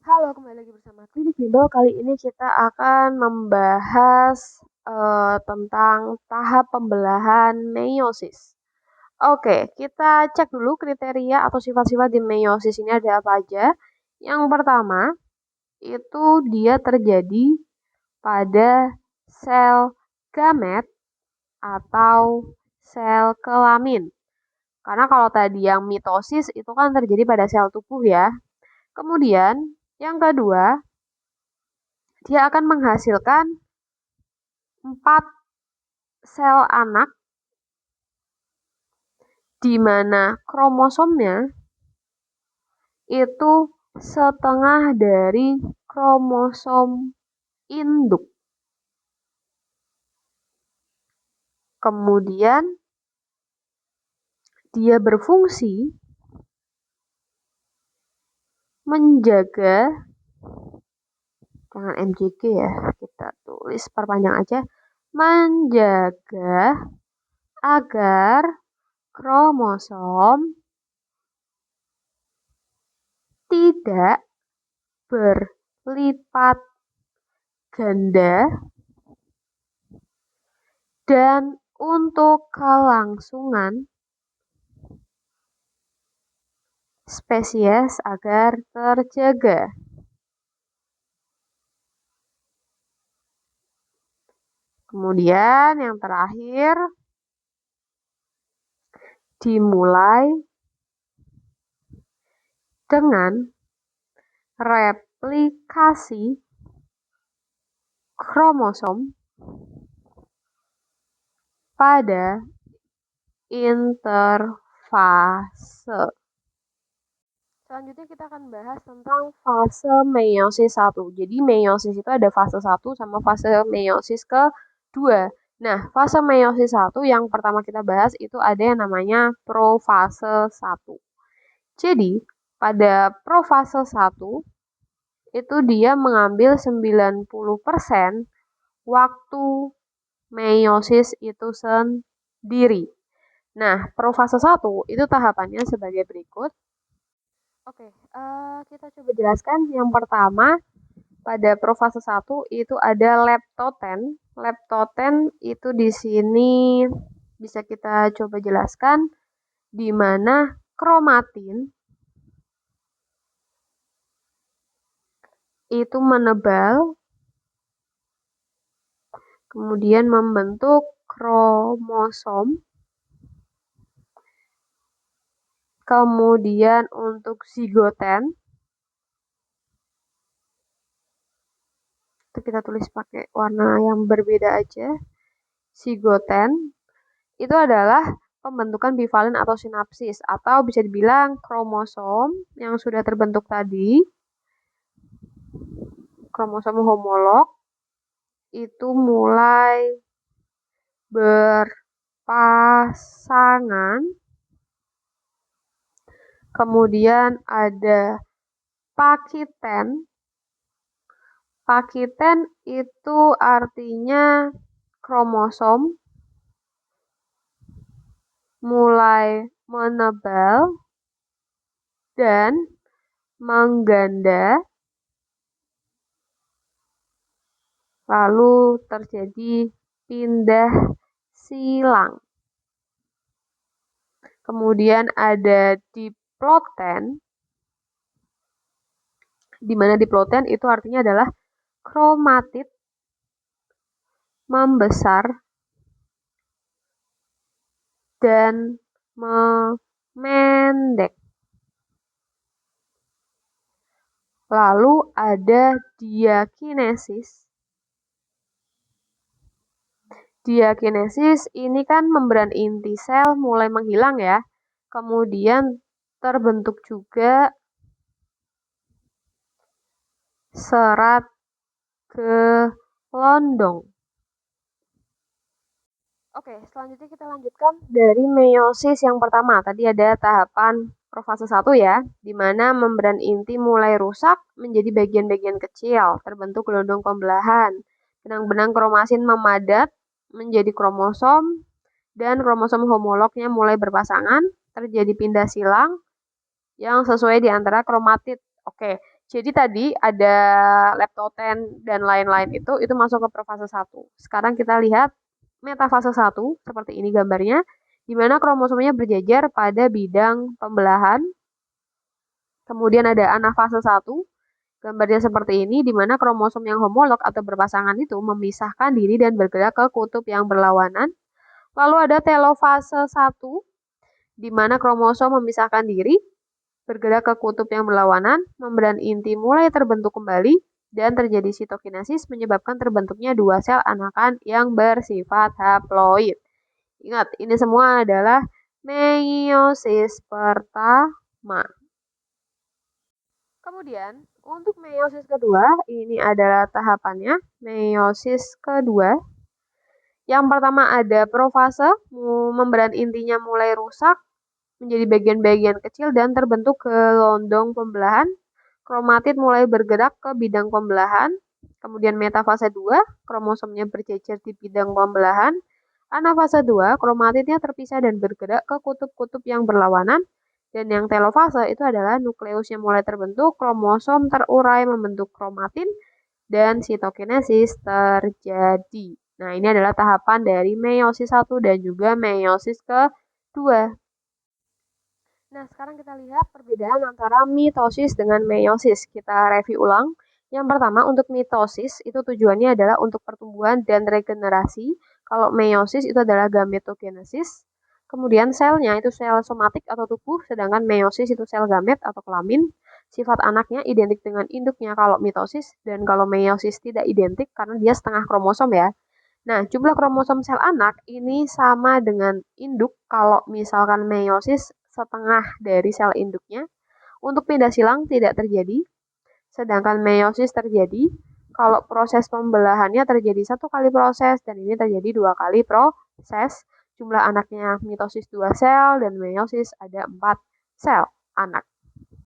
Halo, kembali lagi bersama Klinik Bimbel. Kali ini kita akan membahas tentang tahap pembelahan meiosis. Oke, kita cek dulu kriteria atau sifat-sifat di meiosis ini ada apa aja. Yang pertama, itu dia terjadi pada sel gamet atau sel kelamin. Karena kalau tadi yang mitosis itu kan terjadi pada sel tubuh ya. Kemudian, yang kedua, dia akan menghasilkan 4 sel anak di mana kromosomnya itu setengah dari kromosom induk. Kemudian dia berfungsi menjaga, jangan MJG ya, kita tulis perpanjang aja, menjaga agar kromosom tidak berlipat ganda dan untuk kelangsungan spesies agar terjaga. Kemudian yang terakhir, dimulai dengan replikasi kromosom pada interfase. Selanjutnya kita akan bahas tentang fase meiosis 1. Jadi meiosis itu ada fase 1 sama fase meiosis kedua. Nah, fase meiosis 1 yang pertama kita bahas itu ada yang namanya profase 1. Jadi, pada profase 1 itu dia mengambil 90% waktu meiosis itu sendiri. Nah, profase 1 itu tahapannya sebagai berikut. Oke, kita coba jelaskan. Yang pertama, pada profase 1 itu ada leptoten. Leptoten itu di sini bisa kita coba jelaskan di mana kromatin itu menebal, kemudian membentuk kromosom. Kemudian untuk zigoten, itu kita tulis pakai warna yang berbeda aja. Zigoten itu adalah pembentukan bivalen atau sinapsis, atau bisa dibilang kromosom yang sudah terbentuk tadi, kromosom homolog, itu mulai berpasangan. Kemudian ada pakiten. Pakiten itu artinya kromosom mulai menebal dan mengganda, lalu terjadi pindah silang. Kemudian ada diploten, di mana diploten itu artinya adalah kromatid membesar dan memendek. Lalu ada diakinesis. Diakinesis ini kan membran inti sel mulai menghilang ya. Kemudian terbentuk juga serat gelondong. Oke, selanjutnya kita lanjutkan dari meiosis yang pertama. Tadi ada tahapan profase 1 ya, di mana membran inti mulai rusak menjadi bagian-bagian kecil, terbentuk gelondong pembelahan. Benang-benang kromatin memadat menjadi kromosom, dan kromosom homolognya mulai berpasangan, terjadi pindah silang yang sesuai di antara kromatid. Oke, Jadi tadi ada leptoten dan lain-lain itu masuk ke profase 1. Sekarang kita lihat metafase 1, seperti ini gambarnya, di mana kromosomnya berjejer pada bidang pembelahan. Kemudian ada anafase 1, gambarnya seperti ini, di mana kromosom yang homolog atau berpasangan itu memisahkan diri dan bergerak ke kutub yang berlawanan. Lalu ada telofase 1, di mana kromosom memisahkan diri, bergerak ke kutub yang berlawanan, membran inti mulai terbentuk kembali, dan terjadi sitokinesis menyebabkan terbentuknya dua sel anakan yang bersifat haploid. Ingat, ini semua adalah meiosis pertama. Kemudian, untuk meiosis kedua, ini adalah tahapannya, meiosis kedua. Yang pertama ada profase, membran intinya mulai rusak, menjadi bagian-bagian kecil dan terbentuk gelondong pembelahan. Kromatid mulai bergerak ke bidang pembelahan. Kemudian metafase 2, kromosomnya berjejer di bidang pembelahan. Anafase 2, kromatidnya terpisah dan bergerak ke kutub-kutub yang berlawanan. Dan yang telofase itu adalah nukleusnya mulai terbentuk, kromosom terurai membentuk kromatin, dan sitokinesis terjadi. Nah, ini adalah tahapan dari meiosis 1 dan juga meiosis kedua. Nah, sekarang kita lihat perbedaan antara mitosis dengan meiosis. Kita review ulang. Yang pertama, untuk mitosis itu tujuannya adalah untuk pertumbuhan dan regenerasi. Kalau meiosis itu adalah gametogenesis. Kemudian selnya itu sel somatik atau tubuh, sedangkan meiosis itu sel gamet atau kelamin. Sifat anaknya identik dengan induknya kalau mitosis, dan kalau meiosis tidak identik karena dia setengah kromosom ya. Nah, jumlah kromosom sel anak ini sama dengan induk kalau misalkan meiosis setengah dari sel induknya. Untuk pindah silang tidak terjadi, sedangkan meiosis terjadi kalau proses pembelahannya terjadi satu kali proses dan ini terjadi dua kali proses. Jumlah anaknya mitosis 2 sel dan meiosis ada 4 sel anak.